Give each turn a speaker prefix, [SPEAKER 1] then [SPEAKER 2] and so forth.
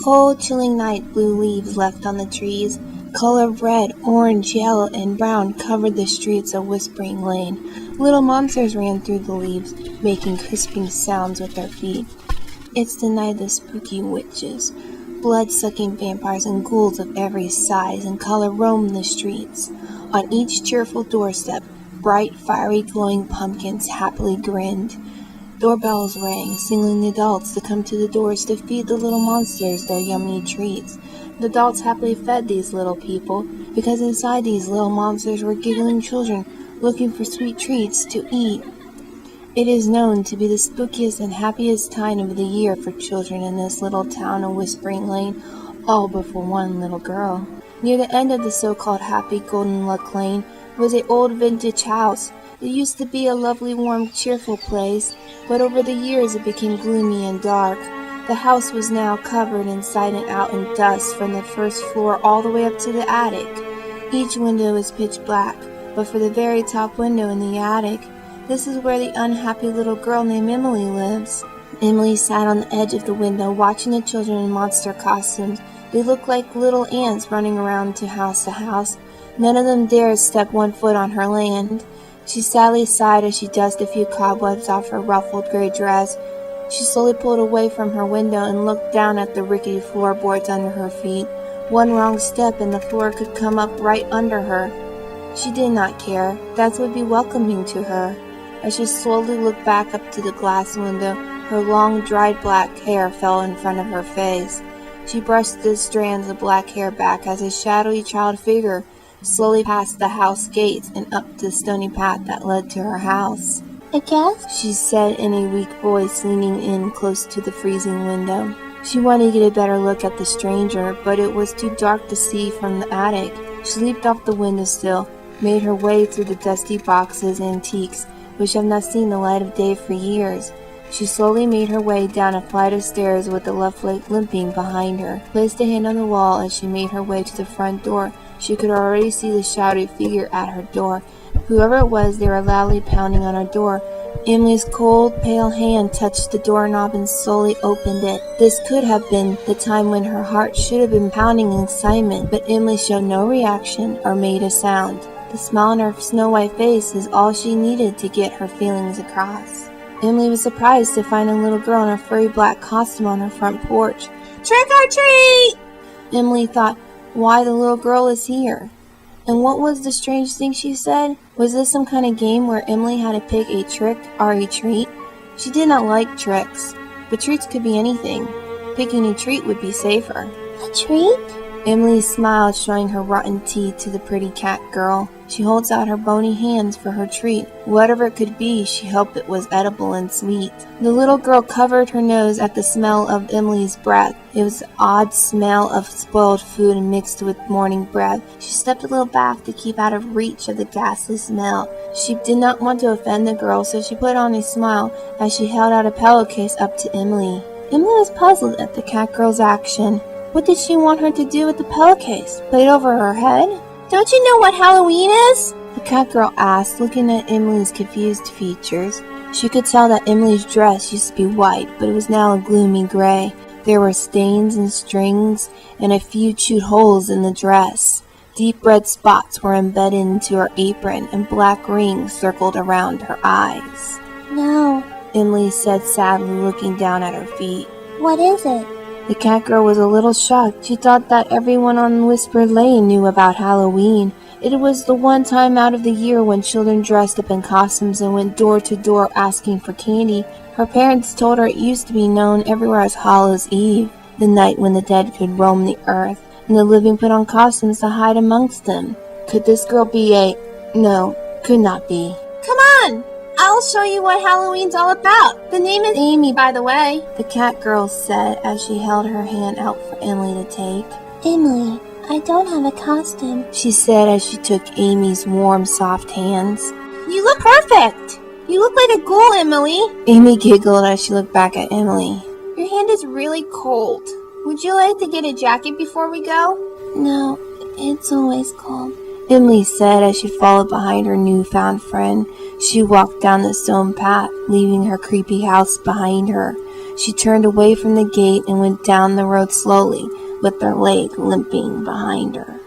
[SPEAKER 1] Cold, chilling night, blue leaves left on the trees. Color of red, orange, yellow, and brown covered the streets of Whispering Lane. Little monsters ran through the leaves, making crisping sounds with their feet. It's the night of the spooky witches. Blood-sucking vampires and ghouls of every size and color roam the streets. On each cheerful doorstep, bright, fiery, glowing pumpkins happily grinned. Doorbells rang, signaling the adults to come to the doors to feed the little monsters their yummy treats. The adults happily fed these little people, because inside these little monsters were giggling children looking for sweet treats to eat. It is known to be the spookiest and happiest time of the year for children in this little town of Whispering Lane, all but for one little girl. Near the end of the so-called happy Golden Luck Lane was an old vintage house. It used to be a lovely, warm, cheerful place, but over the years it became gloomy and dark. The house was now covered inside and out in dust from the first floor all the way up to the attic. Each window is pitch black, but for the very top window in the attic, this is where the unhappy little girl named Emily lives. Emily sat on the edge of the window watching the children in monster costumes. They looked like little ants running around to house. None of them dared step one foot on her land. She sadly sighed as she dusted a few cobwebs off her ruffled gray dress. She slowly pulled away from her window and looked down at the rickety floorboards under her feet. One wrong step and the floor could come up right under her. She did not care. That would be welcoming to her. As she slowly looked back up to the glass window, her long, dried black hair fell in front of her face. She brushed the strands of black hair back as a shadowy child figure slowly passed the house gates and up the stony path that led to her house.
[SPEAKER 2] "I guess,"
[SPEAKER 1] she said in a weak voice, leaning in close to the freezing window. She wanted to get a better look at the stranger, but it was too dark to see from the attic. She leaped off the windowsill, made her way through the dusty boxes and antiques, which have not seen the light of day for years. She slowly made her way down a flight of stairs with the left leg limping behind her, placed a hand on the wall as she made her way to the front door. She could already see the shadowy figure at her door. Whoever it was, they were loudly pounding on her door. Emily's cold, pale hand touched the doorknob and slowly opened it. This could have been the time when her heart should have been pounding in excitement, but Emily showed no reaction or made a sound. The smile on her snow-white face is all she needed to get her feelings across. Emily was surprised to find a little girl in a furry black costume on her front porch. "Trick or treat!" Emily thought, why the little girl is here. And what was the strange thing she said? Was this some kind of game where Emily had to pick a trick or a treat? She did not like tricks, but treats could be anything. Picking a treat would be safer.
[SPEAKER 2] "A treat?"
[SPEAKER 1] Emily smiled, showing her rotten teeth to the pretty cat girl. She holds out her bony hands for her treat. Whatever it could be, she hoped it was edible and sweet. The little girl covered her nose at the smell of Emily's breath. It was an odd smell of spoiled food mixed with morning breath. She stepped a little back to keep out of reach of the ghastly smell. She did not want to offend the girl, so she put on a smile as she held out a pillowcase up to Emily. Emily was puzzled at the cat girl's action. What did she want her to do with the pillowcase? Put it over her head? "Don't you know what Halloween is?" the cat girl asked, looking at Emily's confused features. She could tell that Emily's dress used to be white, but it was now a gloomy gray. There were stains and strings and a few chewed holes in the dress. Deep red spots were embedded into her apron, and black rings circled around her eyes.
[SPEAKER 2] "No."
[SPEAKER 1] Emily said sadly, looking down at her feet.
[SPEAKER 2] "What is it?"
[SPEAKER 1] The cat girl was a little shocked. She thought that everyone on Whisper Lane knew about Halloween. It was the one time out of the year when children dressed up in costumes and went door to door asking for candy. Her parents told her it used to be known everywhere as Hallows' Eve, the night when the dead could roam the earth, and the living put on costumes to hide amongst them. Could this girl be No, could not be. "Come on! I'll show you what Halloween's all about. The name is Amy, by the way," the cat girl said as she held her hand out for Emily to take.
[SPEAKER 2] "Emily, I don't have a costume,"
[SPEAKER 1] she said as she took Amy's warm, soft hands. "You look perfect! You look like a ghoul, Emily." Amy giggled as she looked back at Emily. "Your hand is really cold. Would you like to get a jacket before we go?"
[SPEAKER 2] "No, it's always cold,"
[SPEAKER 1] Emily said as she followed behind her newfound friend. She walked down the stone path, leaving her creepy house behind her. She turned away from the gate and went down the road slowly, with her leg limping behind her.